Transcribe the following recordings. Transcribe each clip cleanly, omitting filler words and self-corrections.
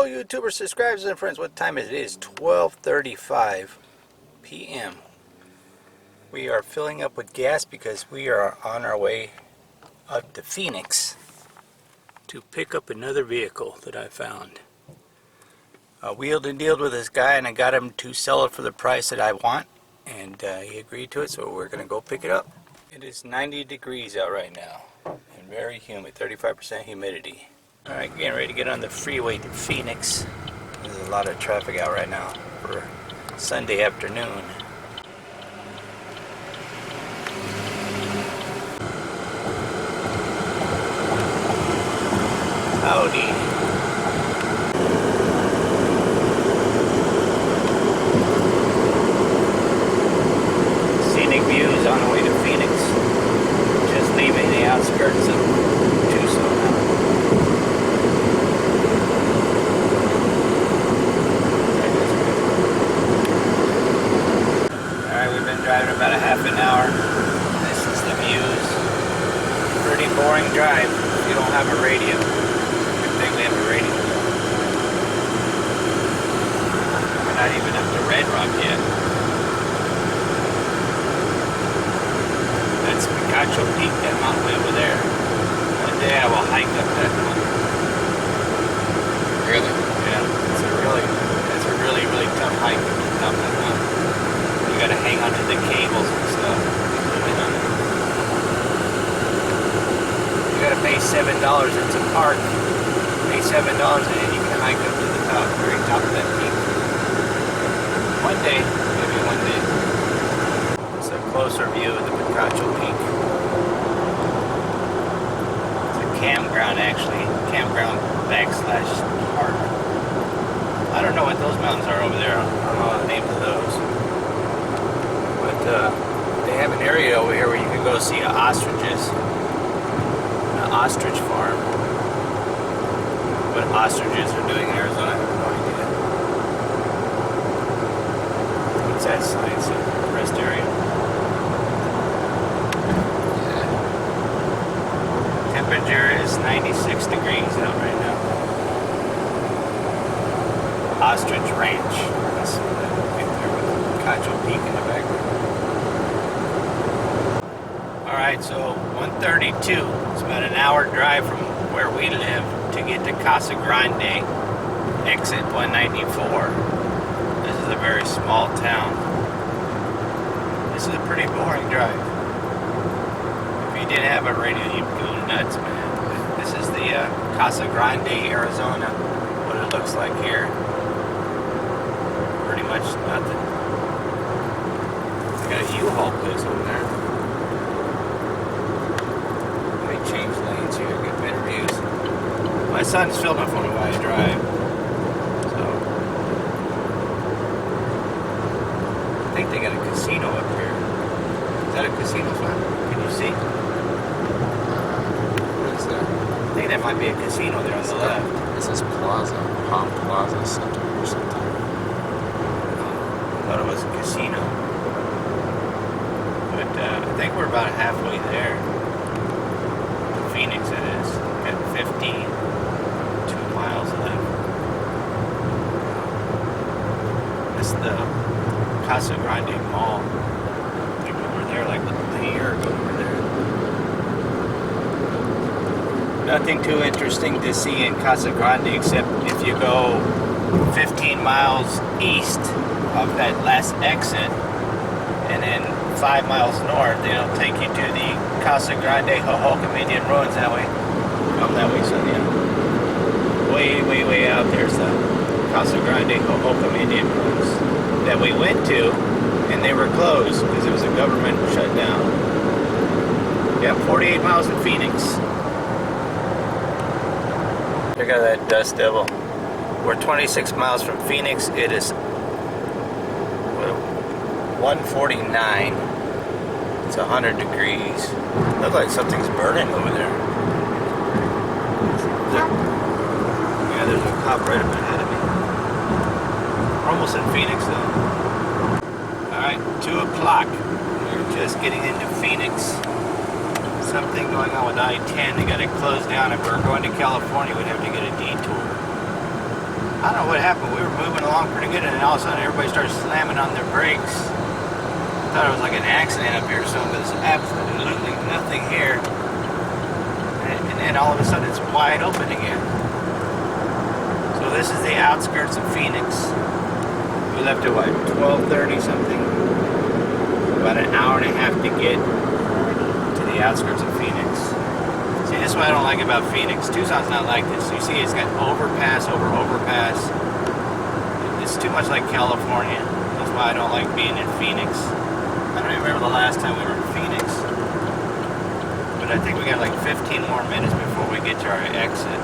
Hello YouTubers, subscribers, and friends. What time is it? It is 12:35 p.m. We are filling up with gas because we are on our way up to Phoenix to pick up another vehicle that I found. I wheeled and dealed with this guy and I got him to sell it for the price that I want, and he agreed to it, so we're going to go pick it up. It is 90 degrees out right now and very humid, 35% humidity. Alright, getting ready to get on the freeway to Phoenix. There's a lot of traffic out right now for Sunday afternoon. Howdy. Scenic views on the way to Phoenix. Just leaving the outskirts of Tucson. Driving about a half an hour. This is the views. Pretty boring drive if you don't have a radio. Good thing we have a radio. We're not even up to Red Rock yet. That's Picacho Peak, that mountain way over there. One day I will hike up that mountain. Really? Yeah, it's a really tough hike up that mountain. You gotta hang onto the cables and stuff. You gotta pay $7. It's a park. Pay $7 and then you can hike up to the top, very top of that peak. One day, maybe one day. It's a closer view of the Picacho Peak. It's a campground actually. Campground backslash park. I don't know what those mountains are over there. I don't know the names of those. They have an area over here where you can go see ostriches. An ostrich farm. What ostriches are doing in Arizona, I have no idea. What's that sign? It's a rest area. Yeah. Temperature is 96 degrees out right now. Ostrich Ranch. That's right there with Picacho Peak in the background. Alright, so 1:32. It's about an hour drive from where we live to get to Casa Grande, exit 194. This is a very small town. This is a pretty boring drive. If you didn't have a radio, you'd go nuts, man. This is the Casa Grande, Arizona, what it looks like here. Pretty much nothing. Got a U-Haul place over there. Change lanes here, get better views. My son's filming for me while I drive. So I think they got a casino up here. Is that a casino sign? Can you see? What is that? I think that might be a casino there on the left. It says Plaza, Palm Plaza Center or something. I thought it was a casino. But I think we're about halfway there. Phoenix it is. Got 2 miles left. That's the Casa Grande Mall. I think we were there like a year ago. We were there. Nothing too interesting to see in Casa Grande except if you go 15 miles east of that last exit and then 5 miles north, it'll take you to the Casa Grande Hohokam Indian Ruins that way. Come that way, son, yeah. Way out there's the Casa Grande Hohokam Indian Ruins that we went to, and they were closed because it was a government shutdown. Yeah, 48 miles in Phoenix. Check out that dust devil. We're 26 miles from Phoenix. It is 149. It's 100 degrees. Looks like something's burning over there. Yeah, there's a cop right up ahead of me. We're almost in Phoenix though. Alright, 2 o'clock. We're just getting into Phoenix. Something going on with I-10. They got it closed down. If we're going to California, we'd have to get a detour. I don't know what happened. We were moving along pretty good, and then all of a sudden everybody started slamming on their brakes. I thought it was like an accident up here or something. There's absolutely nothing here. And then all of a sudden it's wide open again. So this is the outskirts of Phoenix. We left at what, 12:30 something? About an hour and a half to get to the outskirts of Phoenix. See, this is what I don't like about Phoenix. Tucson's not like this. You see, it's got overpass over overpass. It's too much like California. That's why I don't like being in Phoenix. I don't even remember the last time we were in Phoenix. But I think we got like 15 more minutes before we get to our exit.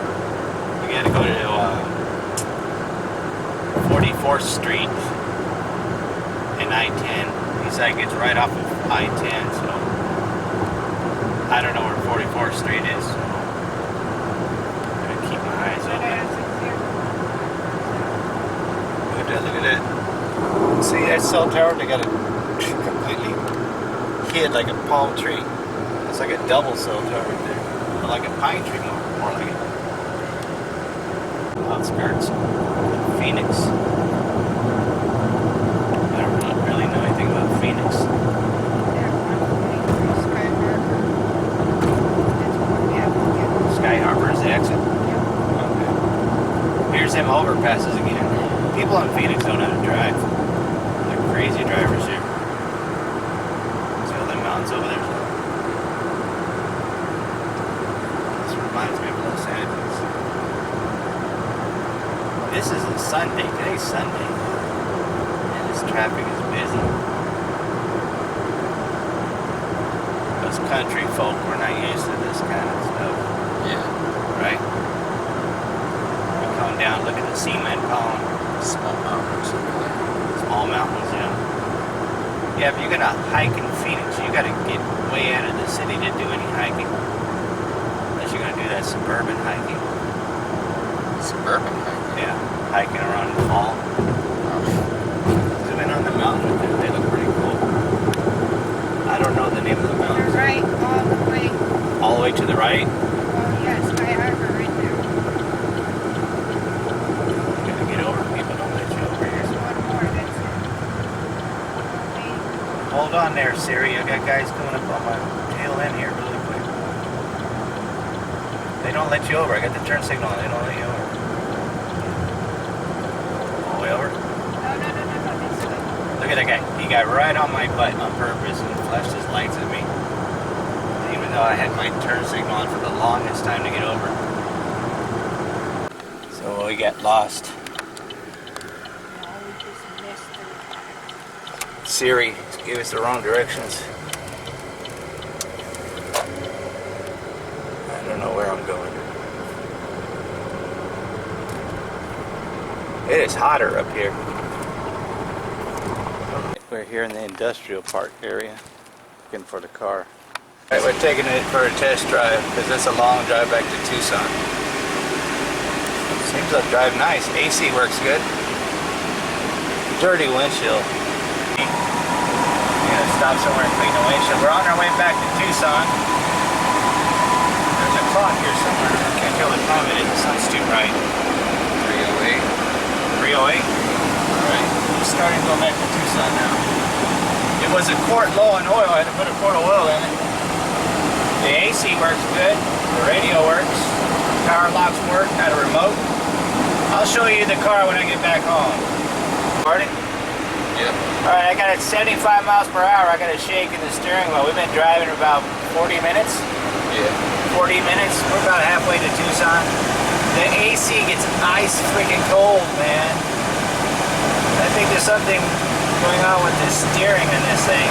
We got to go to 44th Street and I-10. East side gets right off of I-10, so I don't know where 44th Street is, so I'm gonna keep my eyes open. Look at that. See that cell tower? They got it completely hid like a palm tree. It's like a double cell tower right there. Or like a pine tree, more like it. Outskirts of Phoenix. I don't really know anything about Phoenix. Sky Harbor is the exit? Okay. Here's them overpasses again. People in Phoenix don't know how to drive. They're crazy drivers here. See all them mountains over there? This reminds me of Los Angeles. This is a Sunday. Today's Sunday. And this traffic is busy. Us country folk, we're not used to this kind of stuff. Yeah. Right? We come down, look at the cement column. Small mountains over there. Small mountains, yeah. Yeah, if you're gonna hike in Phoenix, you gotta get way out of the city to do any hiking. Unless you're gonna do that suburban hiking. Suburban hiking? Yeah, hiking around the fall. Zoom in on the mountain with them, they look pretty cool. I don't know the name of the mountains. You're right, all the way. All the way to the right? Oh, yes, Sky Harbor right there. Gotta get over, people don't let you over here. There's one more, that's it. Okay. Hold on there, Siri. I got guys coming up on my tail end here really quick. They don't let you over. I got the turn signal on. They don't let you over. All the way over? No, this way. Look at that guy. He got right on my butt on purpose and flashed his lights at me. Even though I had my turn signal on for the longest time to get over. So we got lost. No, we just missed it. Siri gave us the wrong directions. I don't know where I'm going. It is hotter up here. We're here in the industrial park area, looking for the car. Alright, we're taking it for a test drive because it's a long drive back to Tucson. Seems to drive nice. AC works good. Dirty windshield. We're gonna stop somewhere and clean the windshield. We're on our way back to Tucson. There's a clock here somewhere. I can't tell what time it is. The sun's too bright. 308. 308? Alright. We're starting to go back to Tucson now. It was a quart low on oil. I had to put a quart of oil in it. The AC works good. The radio works. Power locks work. Got a remote. I'll show you the car when I get back home. Recording? Yep. Alright, I got it 75 miles per hour. I got a shake in the steering wheel. We've been driving about 40 minutes. Yeah. 40 minutes. We're about halfway to Tucson. The AC gets ice freaking cold, man. I think there's something going on with the steering in this thing.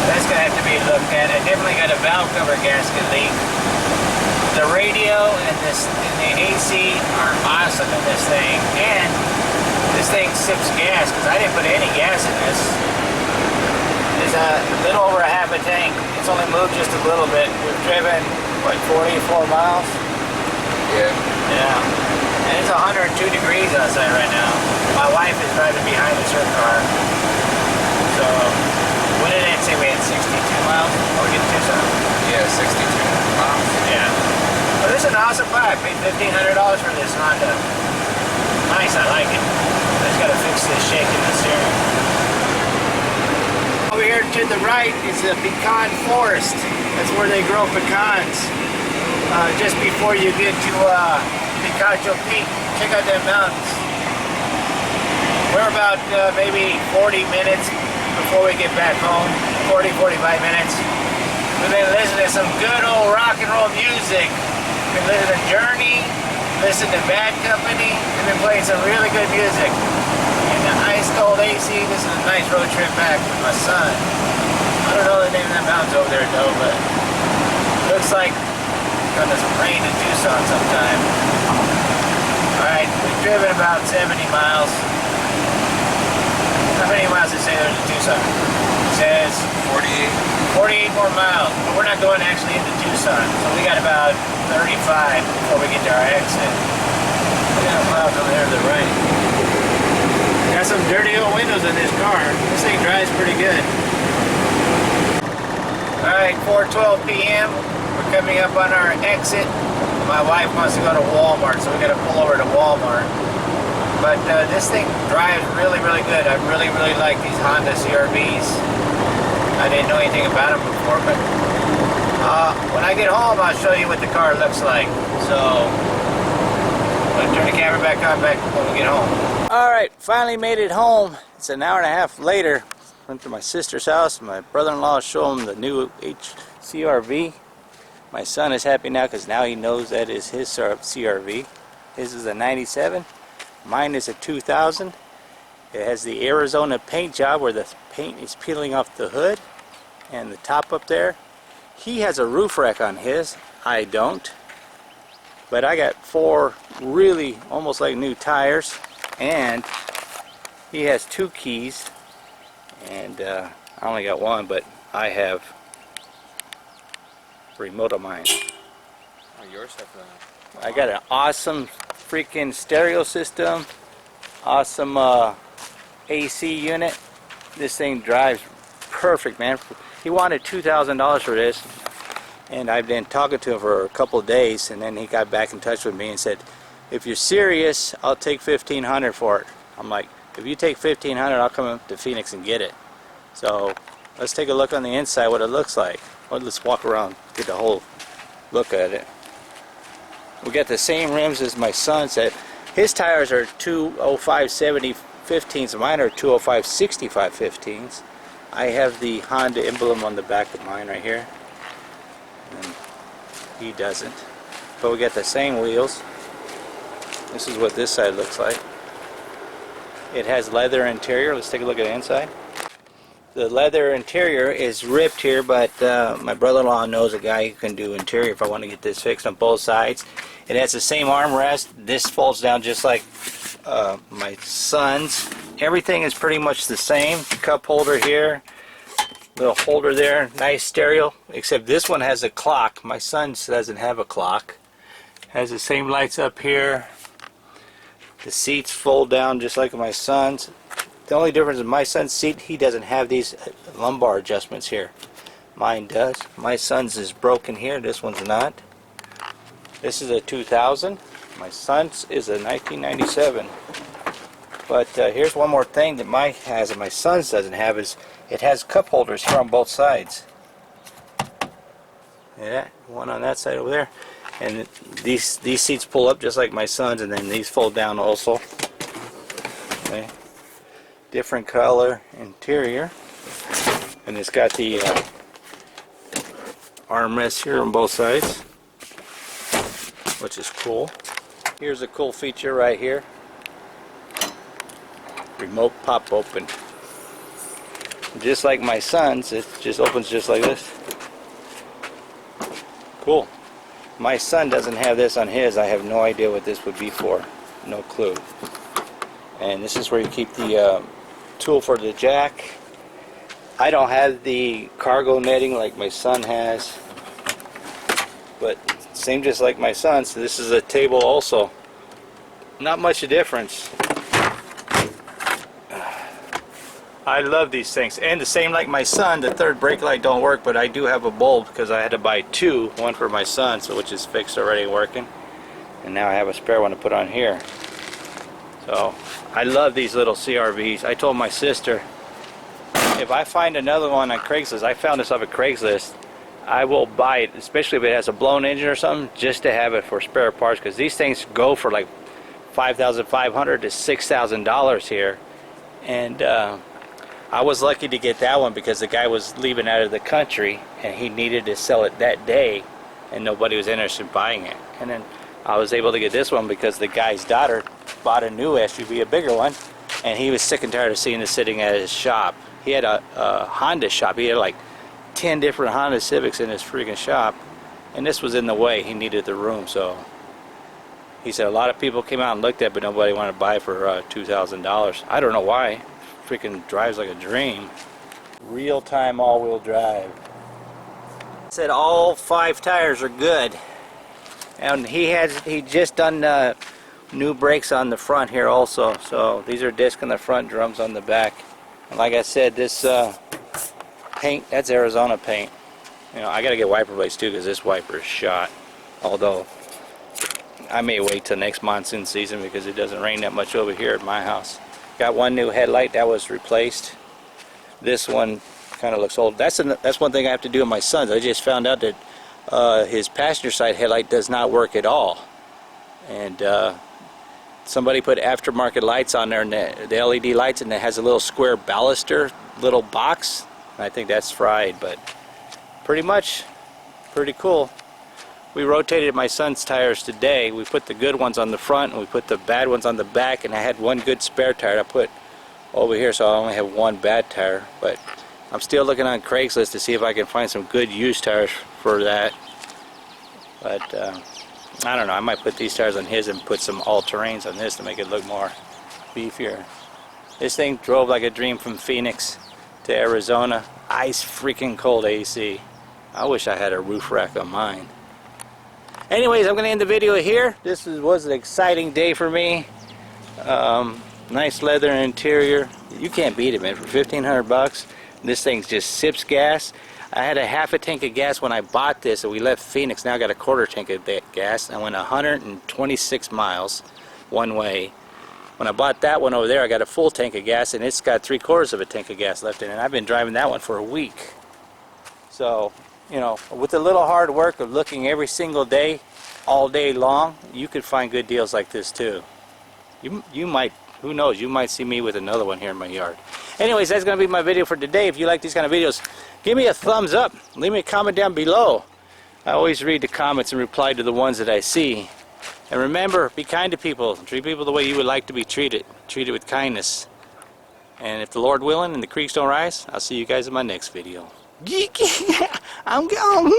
That's gonna have to be looked at. I definitely got a valve cover gasket leak. The radio and the AC are awesome in this thing, and this thing sips gas because I didn't put any gas in this. There's a little over a half a tank. It's only moved just a little bit. We've driven what, 44 miles? Yeah. Yeah. And it's 102 degrees outside right now. My wife is driving behind us her car. So, what did it say? We had 62 miles before we get to Tucson? Yeah, 62 miles. Yeah. But this is an awesome car. I paid $1,500 for this Honda. nice, I like it. I just gotta fix this shake in the steering. Over here to the right is the pecan forest. That's where they grow pecans. Just before you get to Picacho Peak, check out them mountains. We're about maybe 40 minutes before we get back home. 40-45 minutes. We've been listening to some good old rock and roll music. We've been listening to Journey, listening to Bad Company. We've been playing some really good music. And the ice cold AC, this is a nice road trip back with my son. I don't know the name of that mountains over there though, but it looks like it's gonna rain in Tucson sometime. Alright, we've driven about 70 miles. How many miles does it say there's in Tucson? It says 48 more miles, but we're not going actually into Tucson, so we got about 35 before we get to our exit. Look at that cloud over there to the right. Got some dirty old windows in this car. This thing drives pretty good. Alright, 4:12 p.m. We're coming up on our exit. My wife wants to go to Walmart, so we got to pull over to Walmart. But this thing drives really, really good. I really, really like these Honda CR-Vs. I didn't know anything about them before, but when I get home, I'll show you what the car looks like. So, I'm going to turn the camera back on when we get home. Alright, finally made it home. It's an hour and a half later. Went to my sister's house. My brother-in-law showed him the new CR-V. My son is happy now because now he knows that is his CR-V. His is a 97. Mine is a 2000. It has the Arizona paint job where the paint is peeling off the hood and the top up there. He has a roof rack on his. I don't. But I got 4 really almost like new tires, and he has 2 keys, and I only got 1, but I have remote on mine. Oh, yours have the... I got an awesome freaking stereo system, awesome AC unit. This thing drives perfect, man. He wanted $2,000 for this, and I've been talking to him for a couple of days, and then he got back in touch with me and said, if you're serious, I'll take $1,500 for it. I'm like, if you take $1,500, I'll come up to Phoenix and get it. So let's take a look on the inside what it looks like. Well, let's walk around, get the whole look at it. We got the same rims as my son's. His tires are 205/70 15s, mine are 205/65 15s. I have the Honda emblem on the back of mine right here, and he doesn't. But we got the same wheels. This is what this side looks like. It has leather interior. Let's take a look at the inside. The leather interior is ripped here, but my brother-in-law knows a guy who can do interior if I want to get this fixed on both sides. It has the same armrest. This folds down just like my son's. Everything is pretty much the same. Cup holder here, little holder there, nice stereo, except this one has a clock. My son's doesn't have a clock. Has the same lights up here. The seats fold down just like my son's. The only difference in my son's seat, he doesn't have these lumbar adjustments here. Mine does. My son's is broken here. This one's not. This is a 2000. My son's is a 1997. But here's one more thing that mine has and my son's doesn't have is it has cup holders here on both sides. Yeah, one on that side over there. And these seats pull up just like my son's, and then these fold down also. Okay. Different color interior, and it's got the armrest here on both sides, which is cool. Here's a cool feature right here. Remote pop open. Just like my son's, it just opens just like this. Cool. My son doesn't have this on his. I have no idea what this would be for. No clue. And this is where you keep the tool for the jack. I don't have the cargo netting like my son has, but same just like my son. So this is a table also. Not much of a difference. I love these things, and the same like my son, the third brake light don't work, but I do have a bulb because I had to buy 2, one for my son, so which is fixed already working, and now I have a spare one to put on here. So I love these little CRVs. I told my sister, if I find another one on Craigslist, I found this up at Craigslist, I will buy it, especially if it has a blown engine or something, just to have it for spare parts, because these things go for like $5,500 to $6,000 here. And I was lucky to get that one because the guy was leaving out of the country and he needed to sell it that day, and nobody was interested in buying it. And then I was able to get this one because the guy's daughter bought a new SUV, a bigger one, and he was sick and tired of seeing it sitting at his shop. He had a Honda shop. He had like 10 different Honda Civics in his freaking shop, and this was in the way. He needed the room, so he said a lot of people came out and looked at it, but nobody wanted to buy it for $2,000. I don't know why. Freaking drives like a dream. Real-time all-wheel drive. Said all 5 tires are good, and he just done new brakes on the front here also. So these are disc on the front, drums on the back. And like I said, this paint, that's Arizona paint. You know, I gotta get wiper blades too because this wiper is shot. Although I may wait till next monsoon season because it doesn't rain that much over here at my house. Got one new headlight that was replaced. This one kind of looks old. That's one thing I have to do with my son's. I just found out that his passenger side headlight does not work at all. And somebody put aftermarket lights on there, and the LED lights, and it has a little square baluster little box. I think that's fried, but pretty much pretty cool. We rotated my son's tires today. We put the good ones on the front and we put the bad ones on the back, and I had one good spare tire I put over here, so I only have one bad tire. But I'm still looking on Craigslist to see if I can find some good used tires for that. But I don't know, I might put these tires on his and put some all-terrains on this to make it look more beefier. This thing drove like a dream from Phoenix to Arizona. Ice freaking cold AC. I wish I had a roof rack on mine. Anyways, I'm going to end the video here. This was an exciting day for me. Nice leather interior. You can't beat it, man. For $1,500, this thing just sips gas. I had a half a tank of gas when I bought this, and we left Phoenix. Now I got a quarter tank of gas. I went 126 miles one way. When I bought that one over there, I got a full tank of gas, and it's got 3/4 of a tank of gas left in it. And I've been driving that one for a week. So, you know, with a little hard work of looking every single day, all day long, you could find good deals like this too. You might, who knows, you might see me with another one here in my yard. Anyways, that's going to be my video for today. If you like these kind of videos, give me a thumbs up. Leave me a comment down below. I always read the comments and reply to the ones that I see. And remember, be kind to people. Treat people the way you would like to be treated. Treat it with kindness. And if the Lord willing and the creeks don't rise, I'll see you guys in my next video. I'm gone.